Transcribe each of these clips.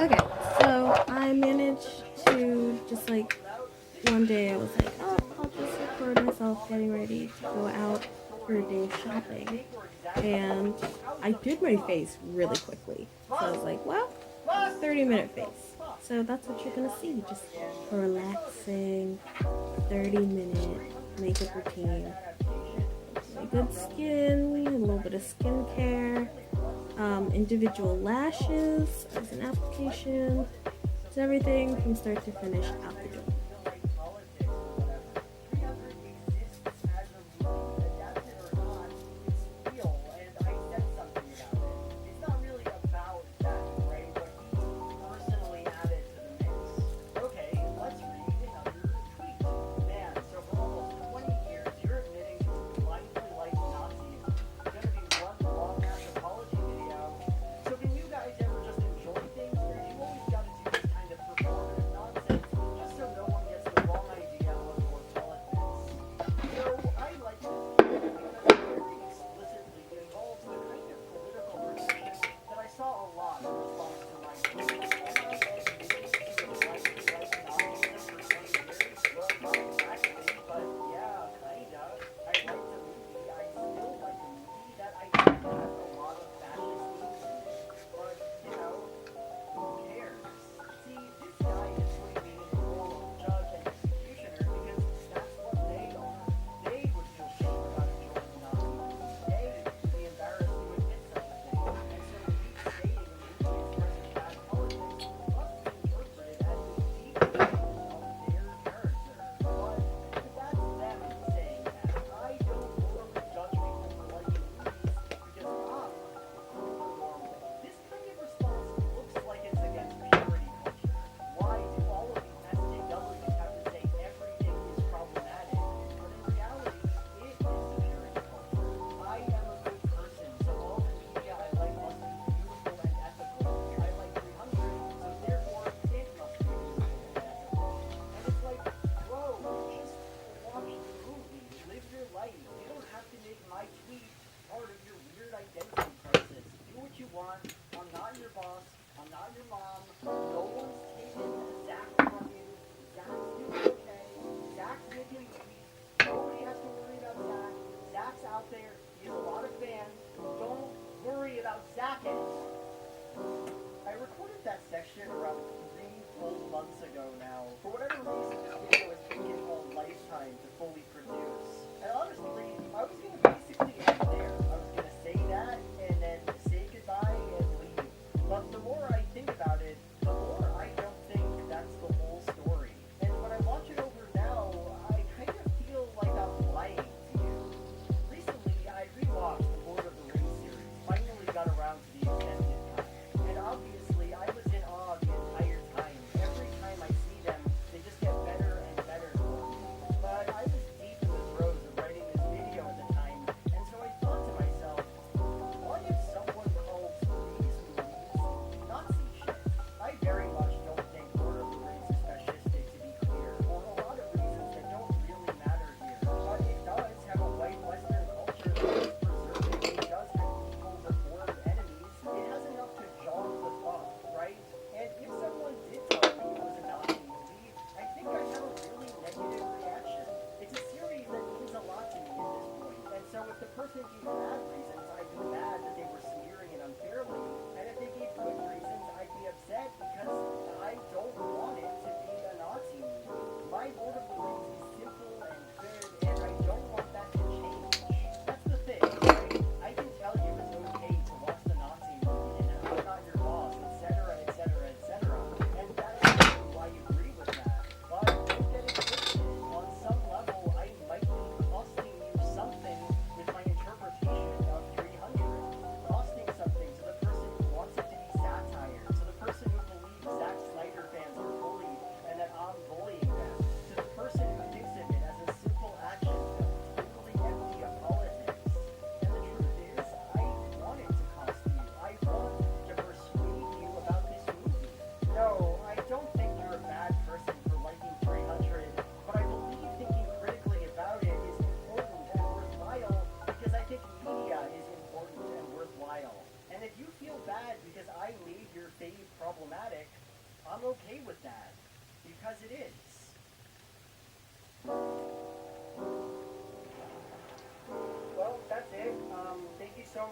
Okay, so I managed to just like one day I was like, oh, I'll just record myself getting ready to go out for a day of shopping. And I did my face really quickly. So I was like, well, 30-minute face. So that's what you're gonna see. Just a relaxing 30-minute makeup routine. My good skin, a little bit of skincare, individual lashes as an application. It's everything from start to finish out the door.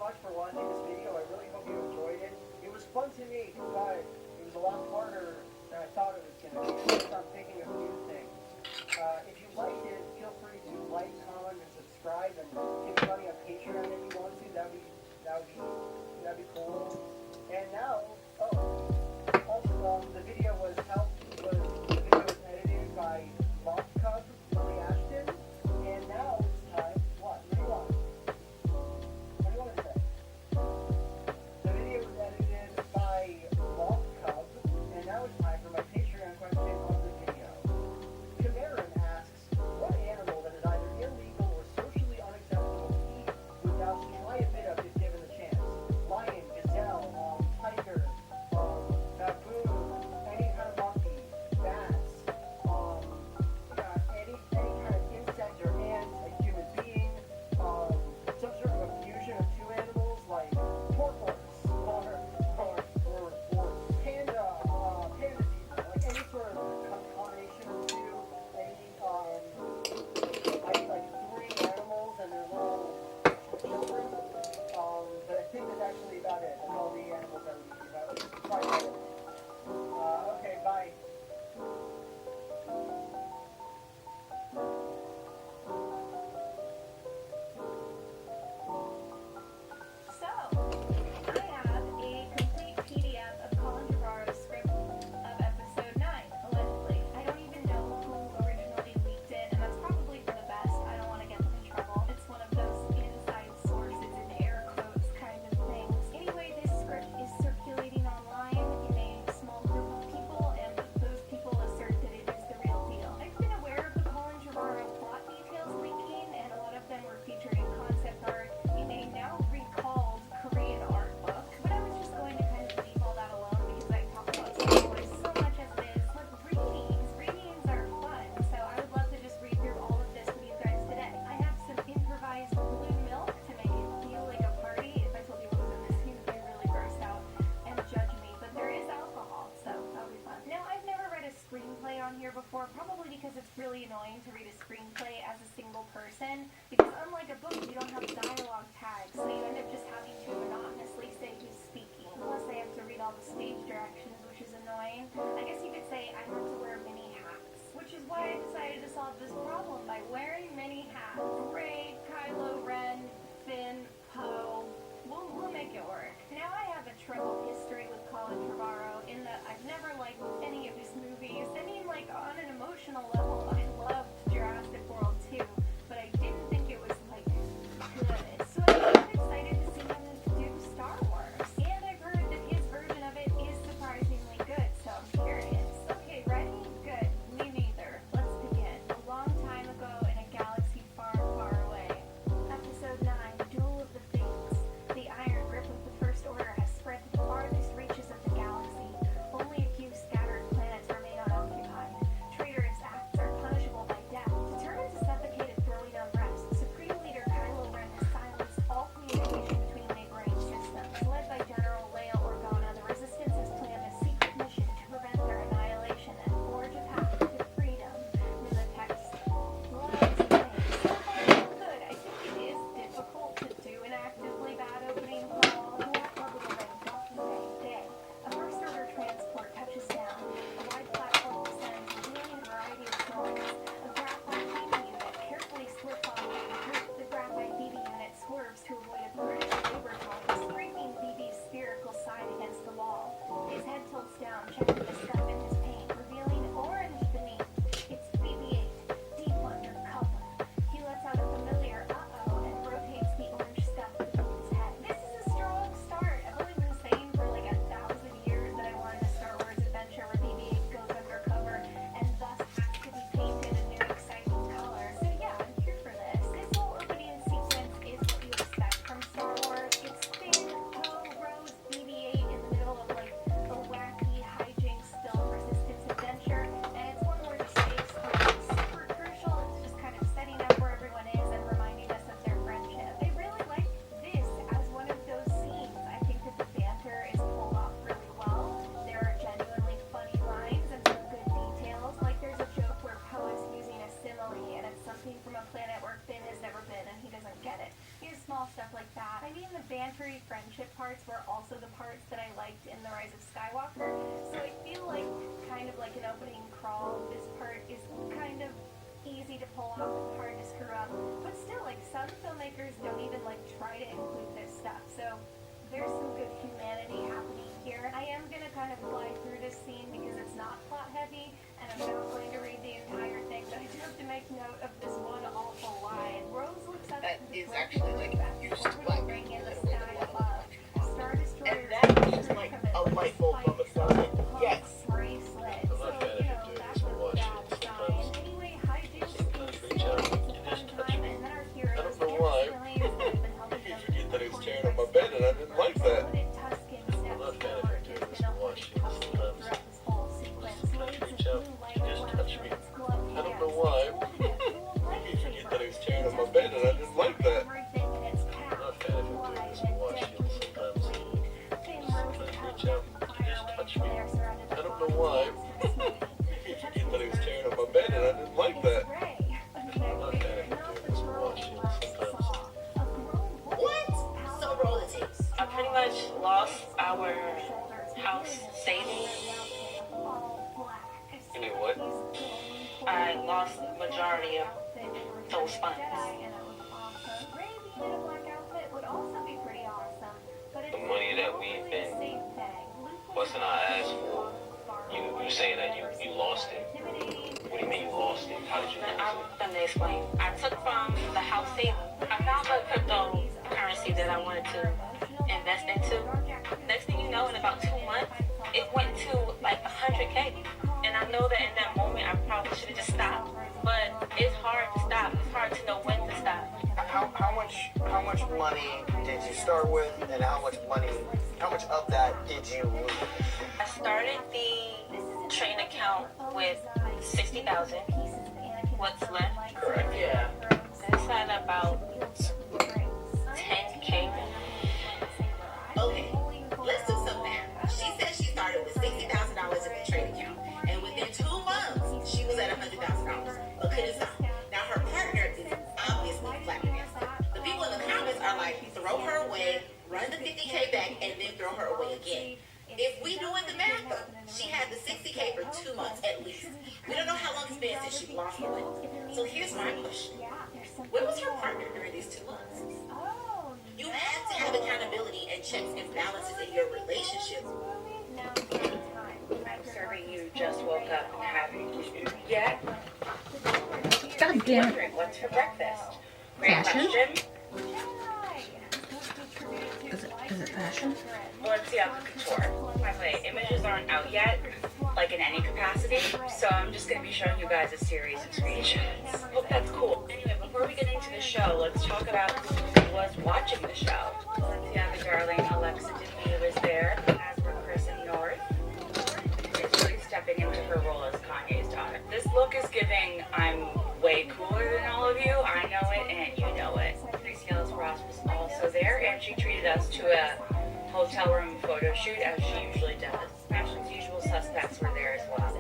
much for watching this video. I really hope you enjoyed it. It was fun to make, but it was a lot harder than I thought it was going to be. I started thinking of new things. If you liked it, feel free to like, comment, and subscribe, and give me money on Patreon if you want to. That'd be cool. And now, also, the video was edited by Mock Cub, Lily Ashton, and now it's time. What? What do you want? What do you want to say? The video was edited by Mock Cub, and now it's time for my Patreon question of the video. Cameron asks, what animal that is either illegal or socially unacceptable to eat would thou try a bit of if given the chance? Lion, gazelle, tiger, baboon, any kind of monkey, bats, any kind of insect or ant, a human being, some sort of a fusion of two animals like tortoise or panda, like any sort of combination of two, like three animals and their little children. But I think that's actually about it. That's all the animals that we eat. That was probably about it. Okay, bye. So, I have a complete PDF of Colin Trevorrow's script of episode 9, allegedly. I don't even know who originally leaked it, and that's probably for the best. I don't want to get them in trouble. It's one of those inside sources in air quotes kind of things. Anyway, this script is circulating online in a small group of people, and those people assert that it is the real deal. I've been aware of the Colin Trevorrow plot details leaking, and a lot of them were featured in concept art in a now recalled Korean art book. But I was just going to kind of leave all that alone because I talk about Star Wars so much as it is. But readings are fun, so I would love to just read through all of this with you guys today. I have some improvised blue milk to make it feel like a party. If I told you what was in this, you'd be really grossed out and judge me. But there is alcohol, so that'll be fun. Now, I've never read a screenplay on here before, probably because it's really annoying to read a screenplay as a single person, because unlike a book, you don't have dialogue tags, so you end up just having to monotonously say who's speaking, plus I have to read all the stage directions, which is annoying. I guess you could say I have to wear many hats, which is why I decided to solve this problem by wearing many hats. Rey, Kylo Ren, Finn, Poe. We'll make it work. Now I have a troubled history with Colin Trevorrow in that I've never liked any of his movies. I mean, like, on an emotional level, I loved Jurassic World 2, but I didn't think it small stuff like that. I mean, the bantery friendship parts were also the parts that I liked in The Rise of Skywalker. So I feel like, kind of like an opening crawl, this part is kind of easy to pull off and hard to screw up. But still, like, some filmmakers don't even like try to include this stuff. So there's some good humanity happening here. I am gonna kind of fly through this scene because it's not plot heavy, and I'm not going to read the entire thing, but I do have to make note of this one awful line. Rose looks up That to the is actually like used to black ring people in the in a way sky that above. Star Destroyer and that is like a light bulb moment for me. Yes. bracelet. I'm not So, bad you at know, doing that's this, a but watch bad it. sign. Sometimes Anyway, hijinks sometimes ensue. reach out, It's a you fun just touch time, me. and then our heroes I don't know get why. Australians that have been helping You them forget that he was for tearing on my 45 bed and I didn't like that. Talented Tuscan I'm steps not bad forward. at doing There's this, been a but watch holy it. Tuscan Sometimes throughout this whole sequence. sometimes Blades reach of out, blue light you just flash touch from me. its gloved I don't hands. know why. It's holding a dual You forget that he was lightsaber. tearing on my bed and I didn't like that. Everything in its I'm path, not bad at doing wide this, and but watch it. deadly with the Sometimes blade. Thin ropes sometimes cut reach out, from you just fire touch when me. they are surrounded I by don't know bodies why. of smoking. You forget that he was tearing on my bed and I didn't like that. It's Rey, a I'm not bad figure, at not the doing this, but girl watch we it. last Sometimes saw. A grown woman, What? So roll the tapes. I pretty much lost our house savings. You mean what? I lost the majority of those funds. The money that we've been busting our ass for, you saying that you lost it. What do you mean you lost it? How did you lose I'm it? gonna explain. I took from the house savings. I found a cryptocurrency that I wanted to invest into. Next thing you know, in about 2 months, it went to like 100K. And I know that in that moment, I probably should have just stopped. But it's hard to stop. It's hard to know when to stop. How much money did you start with, and how much of that did you lose? I started the train account with 60,000. What's left? Correct. Yeah. That's at about 10K. Okay, let's do some math. She said she started with $60,000 in the trade account, and within 2 months, she was at $100,000. But couldn't stop. Now her partner is obviously flabbergasted. The people in the comments are like, throw her away, run the 50K back, and then throw her away again. If we doing the math though, she had the 60K for 2 months at least. We don't know how long it's been since she lost the money. So here's my question. Where was her partner during these 2 months? You have to have accountability and checks and balances in your relationship. I'm serving you just woke up and haven't eaten yet. God damn it. Wondering what's for breakfast? Great Fashion? question. Is it fashion? Balenciaga Couture. By the way, images aren't out yet, like in any capacity, so I'm just going to be showing you guys a series of screenshots. Hope that's cool. Anyway, before we get into the show, let's talk about who was watching the show. Balenciaga darling Alexa Demie was there, as were Chris and North. Is really stepping into her role as Kanye's daughter. This look is giving I'm way cooler than all of you. I know it and you know it. Tracy Ellis Ross was also there, and she treated us to a hotel room photo shoot as she usually does. Fashion's usual suspects were there as well.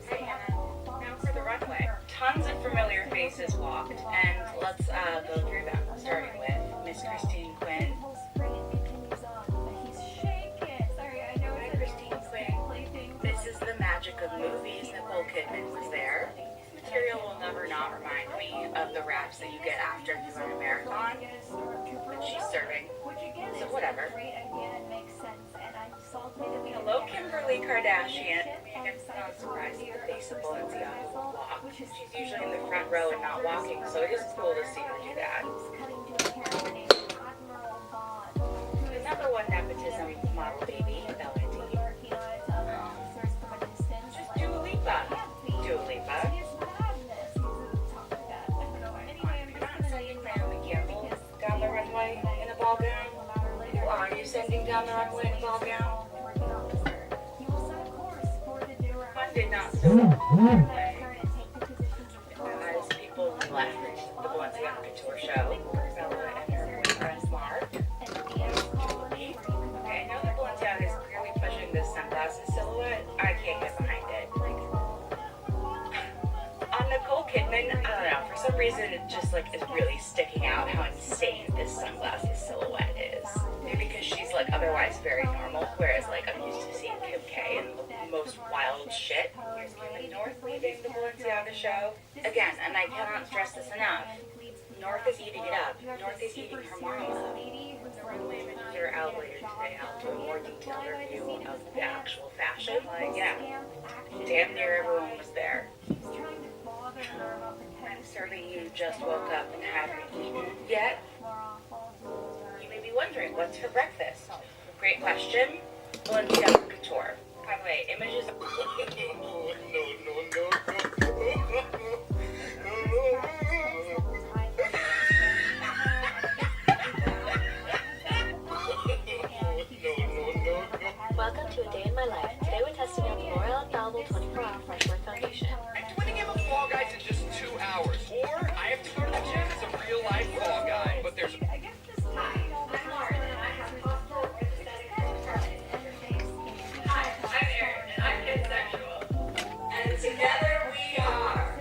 Hey Hannah, now for the runway. Tons of familiar faces walked, and let's go through them, starting with Miss Christine Quinn. Hi Christine Quinn. This is the magic of movies. Nicole Kidman was there. This material will never not remind me of the raps that you get after you run a marathon. But she's serving, so whatever. Hello, Kimberly Kardashian. I guess it's not surprising the face of Balenciaga will walk. She's usually in the front row and not walking, so it is cool to see her do that. The number one nepotism model baby, Bella Hadid. Just Dua Lipa. Dua Lipa. Down the runway in a ball gown. Who are you sending down the runway in a ball gown? Fun did not so as people left the Balenciaga Couture show. Bella and her boyfriend Mark. Okay, I know that Balenciaga is clearly pushing this sunglasses silhouette. I can't get behind it. On Nicole Kidman, I don't know, for some reason it just like is really sticking out how insane this sunglasses By the way, images are out later today. I'll do a more detailed review of the actual fashion. But yeah, damn near everyone was there. I'm certain you just woke up and haven't eaten yet. You may be wondering, what's for breakfast? Great question. Valencia Couture. By the way, images. Welcome to A Day in My Life. Today we're testing out the L'Oreal Infallible 24-Hour Fresh Wear Foundation. I'm twinning him a fall guys in just 2 hours. Or I have to go to the gym as a real life fall guy. But there's Together we are.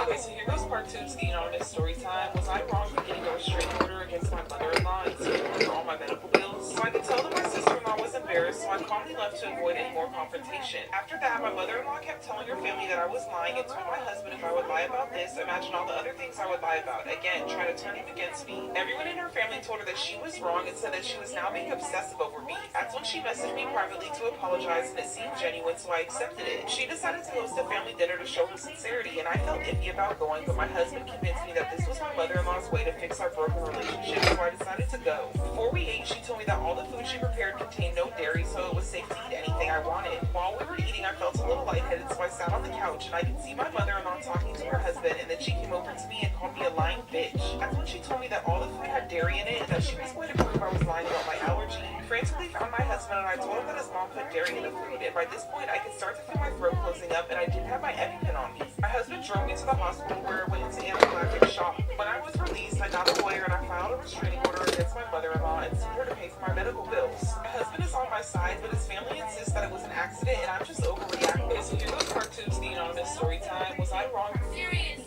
Okay, so here goes part 2 of the anonymous story time. Was I wrong for getting a restraining order against my mother-in-law and seeking all my medical bills? So I could tell that my sister-in-law was embarrassed, so I calmly left to avoid any more confrontation. After that, my mother-in-law kept telling her family that I was lying and told my husband if I would lie about this, imagine all the other things I would lie about. Again, trying to turn him against me. Everyone in her family told her that she was wrong and said that she was now being obsessive over me. That's when she messaged me privately to apologize, and it seemed genuine, so I accepted it. She decided to host a family dinner to show her sincerity, and I felt iffy about going, but my husband convinced me that this was my mother-in-law's way to fix our broken relationship, so I decided to go. Before we ate, she told me that all the food she prepared contained no dairy, so it was safe to eat anything I wanted. While we were eating, I felt a little lightheaded, so I sat on the couch, and I could see my mother-in-law talking to her husband, and then she came over to me and called me a lying bitch. That's when she told me that all the food had dairy in it, and that she was going to prove I was lying about my allergy. I frantically found my husband, and I told him that his mom put dairy in the food, and by this point, I could start to feel my throat closing up, and I didn't have my EpiPen on me. My husband drove me to the hospital where I went into anaphylactic shock. When I was released, I got a lawyer and I filed a restraining order against my mother-in-law and sued her to pay for my medical bills. My husband is on my side, but his family insists that it was an accident and I'm just overreacting. Okay, so here goes part 2 of the anonymous story time. Was I wrong? Seriously,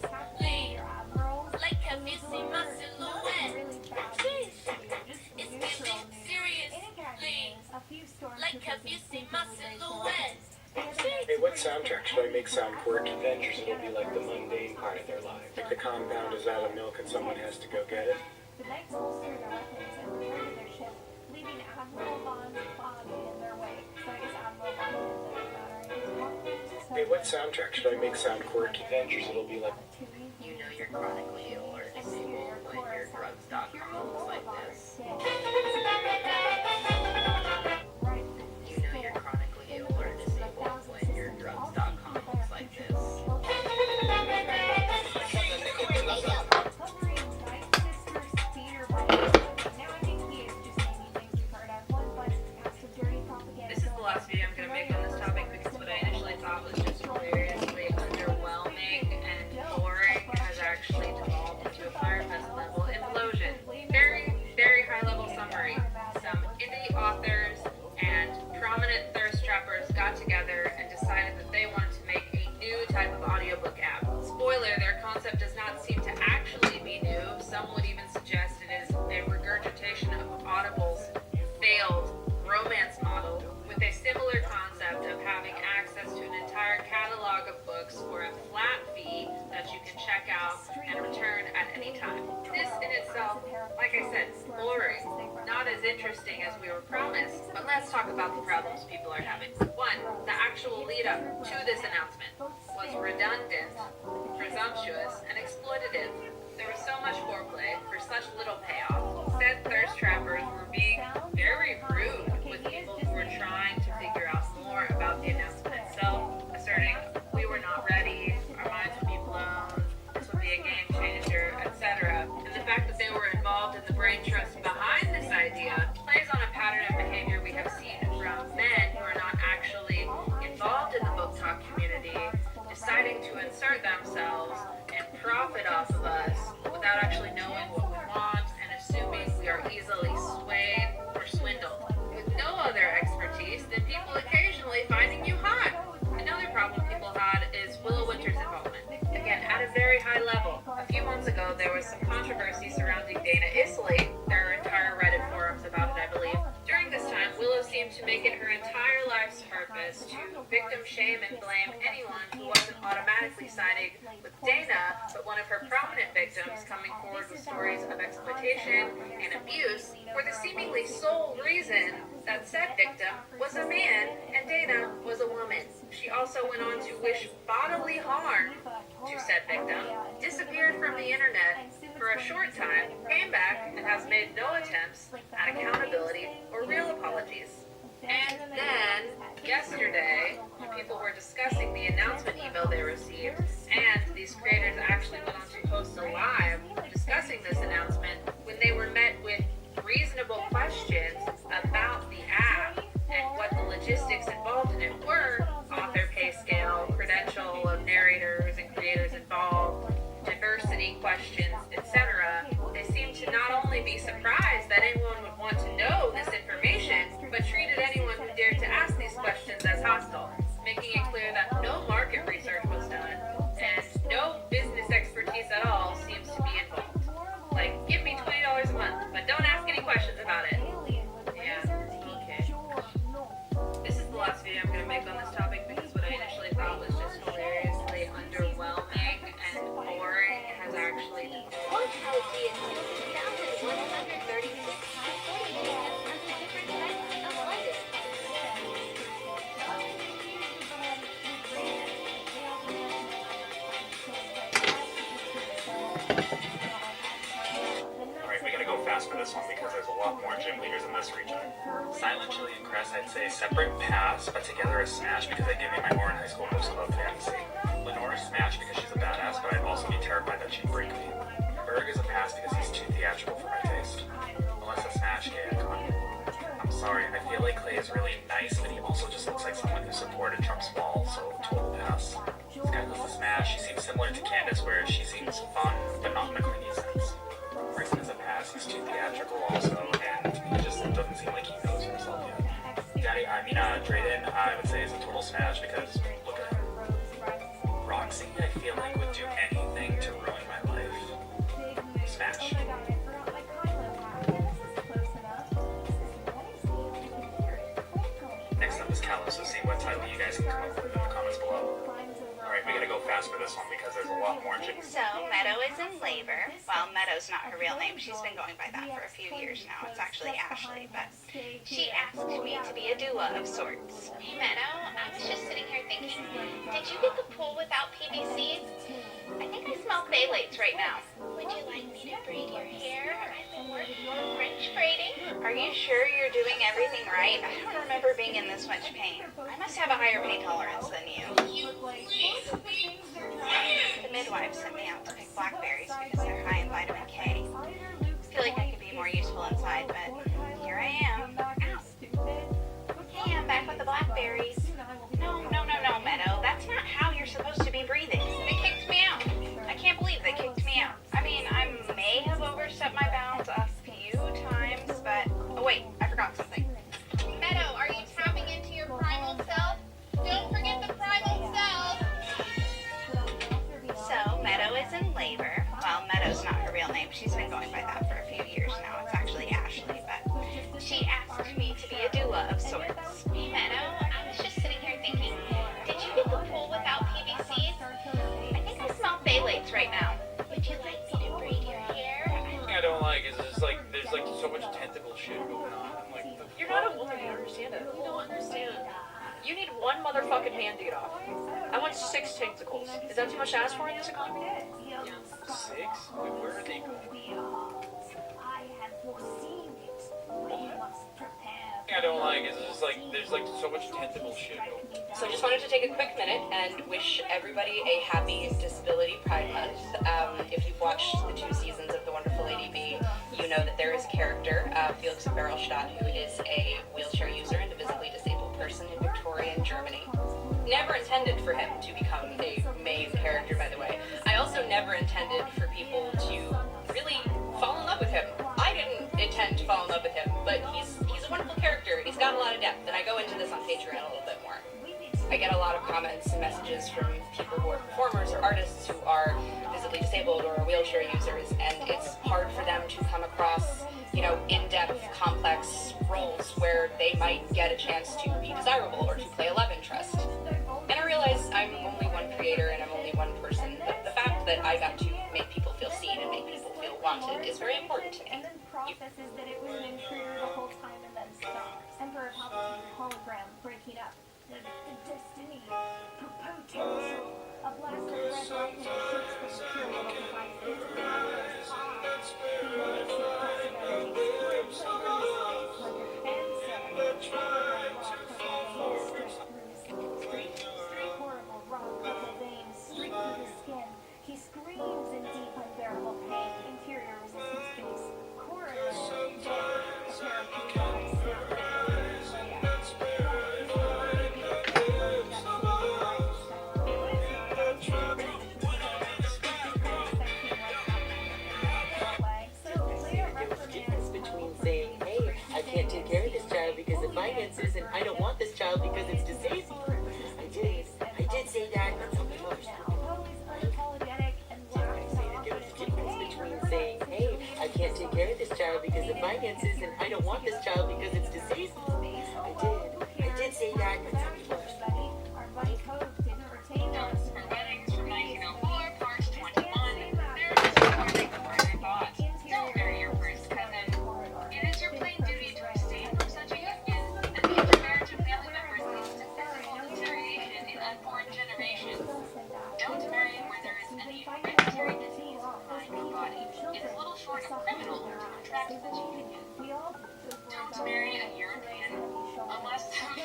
like have you seen my silhouette? It's giving seriously, like have you seen my silhouette? Hey, what soundtrack should I make sound quirky? Adventures, it'll be like the mundane part of their life. Like the compound is out of milk and someone has to go get it. The knights holstered their weapons and returned to their ship, leaving Admiral Bond's body in their wake. So I guess Admiral Bond is Hey, what soundtrack should I make sound quirky? Adventures, it'll be like... You know you're chronically ill or disabled when your drugs.com looks like this. You know you're chronically ill or disabled when your drugs.com looks like this. This is the last video I'm going to make on this topic because what I initially thought was just hilariously underwhelming and boring has actually devolved into a Fire Fest level implosion. Very, very high level summary. Some indie authors and prominent thirst trappers got together and decided that they wanted to make a new type of audiobook app. Spoiler, their concept does not seem to actually be new. Some would even suggest it is a regurgitation of Audible's failed romance model with a similar concept of having access to an entire catalog of books for a flat fee that you can check out and return at any time. This in itself, like I said, boring, not as interesting as we were promised, but let's talk about the problems people are having. One, the actual lead up to this announcement was redundant, presumptuous, and exploitative. There was so much foreplay for such little payoff. Said thirst trappers were being very rude with people who were trying to figure out more about the announcement itself, asserting we were not ready, our minds would be blown, this would be a game changer, etc. And the fact that they were involved in the brain trust behind this idea plays on a pattern of behavior we have seen from men who are not actually involved in the book talk community, deciding to insert themselves and profit off of us without actually knowing what we want and assuming we are easily swayed or swindled. With no other expertise than people occasionally finding you hot. Another problem people had is Willow Winter's involvement. Again, at a very high level. A few months ago, there was some controversy surrounding Dana Isley. There are entire Reddit forums about it, I believe. During this time, Willow seemed to make it her entire life's was to victim shame and blame anyone who wasn't automatically siding with Dana, but one of her prominent victims coming forward with stories of exploitation and abuse for the seemingly sole reason that said victim was a man and Dana was a woman. She also went on to wish bodily harm to said victim, disappeared from the internet for a short time, came back, and has made no attempts at accountability or real apologies. And then, yesterday, when people were discussing the announcement email they received, and these creators actually went on to post a live discussing this announcement, when they were met with reasonable questions about the app and what the logistics involved in it were, author pay scale, credential of narrators and creators involved, diversity questions, etc., they seemed to not only be surprised that anyone would want to know this information, but treated anyone who dared to ask these questions as hostile, making it clear that no market research was done and no business expertise at all seems to be involved. Like, give me $20 a month, but don't ask any questions about it. Yeah, okay. This is the last video I'm going to make on this topic because what I initially thought was just hilariously underwhelming and boring has actually been What has the 2,136 different types of lettuce? Alright, we gotta go fast for this one because there's a lot more gym leaders in this region. Silent Chili and Cress, I'd say separate pass, but together a smash because they give me my more in high school host club fantasy. Lenore smash because she's a badass, but I'd also be terrified that she'd break me. Berg is a pass because he's too theatrical for my taste. Melissa smash, gay icon. I'm sorry, I feel like Clay is really nice, but he also just looks like someone who supported Trump's wall, so total pass. Skyla's a smash, she seems similar to Candace, where she seems fun, but not in a clingy sense. Bryson is a pass, he's too theatrical also, and he just doesn't seem like he knows himself yet. Drayden, I would say is a total smash because look at him. Roxy, I feel like would do anything to ruin my life. Smash. Next up is Callum, so see what title you guys can come up with in the comments below. Alright, we gotta go fast for this one because there's a lot more So, Meadow is in labor. Well, Meadow's not her real name. She's been going by that for a few years now. It's actually Ashley, but she asked me to be a doula of sorts. Hey, Meadow, I was just sitting here thinking, did you get the pool without PVCs? I think I smell phthalates right now. Would you like me to braid your hair? I've been working on French braiding. Are you sure you're doing everything right? I don't remember being in this much pain. I must have a higher pain tolerance than you. The midwife sent me out to pick blackberries because they're high in vitamin K. I feel like I could be more useful inside, but here I am. Ow. Hey, I'm back with the blackberries. No, Meadow. That's not how you're supposed to be breathing. They kicked me out. I can't believe they kicked me out. I mean, I may have overstepped my bounds a few times, but... Oh, wait, I forgot something. Meadow, are you tapping into your primal self? Don't forget the primal self! So, Meadow is in labor. Well, Meadow's not her real name. She's been going by that for a few years now. It's actually Ashley, but she asked me to be a doula of sorts. Hey, Meadow, I was just sitting here thinking, did you get the pool without PVCs? I think I smell phthalates right now. Would you like me to braid your hair? The thing I don't like is just like, there's like so much tentacle shit going on. Like, You're not a woman, you don't understand it. You don't understand. You need one motherfucking hand to get off. I want 6 tentacles. Is that too much to ask for in this economy? 6? Wait, where are they going? The thing I don't like is just like, there's like so much tentacle shit going on. So I just wanted to take a quick minute and wish everybody a happy Disability Pride Month. If you've watched the 2 seasons of The Wonderful Lady B, you know that there is a character, Felix Berlstadt, who is a wheelchair user and a visibly disabled person in Victorian Germany. Never intended for him to become a main character, by the way. I also never intended for people to really fall in love with him. I didn't intend to fall in love with him, but he's a wonderful character. He's got a lot of depth, and I go into this on Patreon a little bit more. I get a lot of comments and messages from people who are performers or artists who are visibly disabled or wheelchair users, and it's hard for them to come across, in-depth, complex roles where they might get a chance to be desirable or to play a love interest. And I realize I'm only one creator and I'm only one person, but the fact that I got to make people feel seen and make people feel wanted is very important to me. And then processes that it was an intruder the whole time and then stops. Emperor Palpatine hologram breaking up. The destiny, potential. A blast of red lightning shoots from the pure devices. Horrible raw purple veins streak through his skin. He screams in deep, unbearable pain. Interior resistance base. Corridor. Dead. A pair of blue eyes. I can't take care of this child because of finances, and I don't want this child because it's disabled. I did say that, but something more. There was a difference between saying, hey, I can't take care of this child because of finances, and I don't want this child because it's disabled. I did say that, but something more. Notes for weddings from 1904, part 21. There is a warning for your thought. Don't marry your first cousin. It is your plain duty to abstain from such a union, and the intermarriage of family members leads to physical deterioration in unborn generations. Don't marry where there is any hereditary disease of mind or body. It is little short of criminal to contract such a union. Don't marry a European unless hold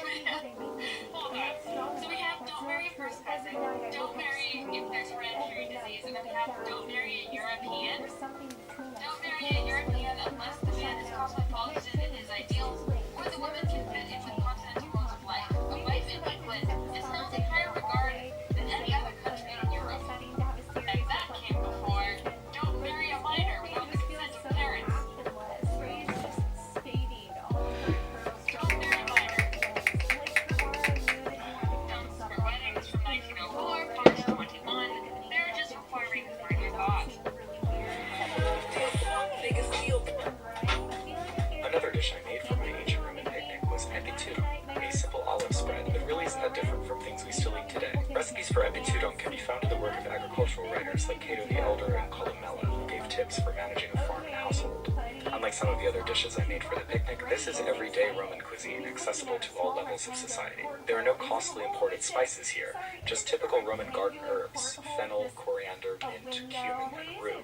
on. So we have don't marry a first cousin, don't marry if there's hereditary disease, and then we have don't marry a European. Don't marry a European unless the man is cosmopolitan in his ideals, or the woman can fit in with continental rules of life. A wife in England is held in higher regard than any other country in Europe. And that came before don't marry a minor without the consent of parents. Don't marry minors. Notes for weddings from 1904, part 21. Marriages requiring further thought. Another dish I made for my ancient Roman picnic was epitudum, a simple olive spread that really isn't that different from things we still eat today. Recipes for epitudum can be found in the work of agricultural writers like Cato the Elder and Columella, who gave tips for managing a farm and household. Unlike some of the other dishes I made for the picnic, this is everyday Roman cuisine, accessible to all levels of society. There are no costly imported spices here, just typical Roman garden herbs: fennel, coriander, mint, cumin, and rue.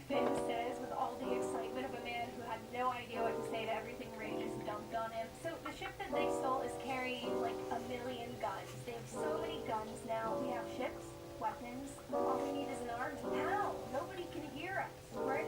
Finn says with all the excitement of a man who had no idea what to say to everything Ray just dumped on him. So the ship that they stole is carrying like 1 million guns. They have so many guns now. We have ships, weapons. All we need is an army. How? Nobody can hear us. We're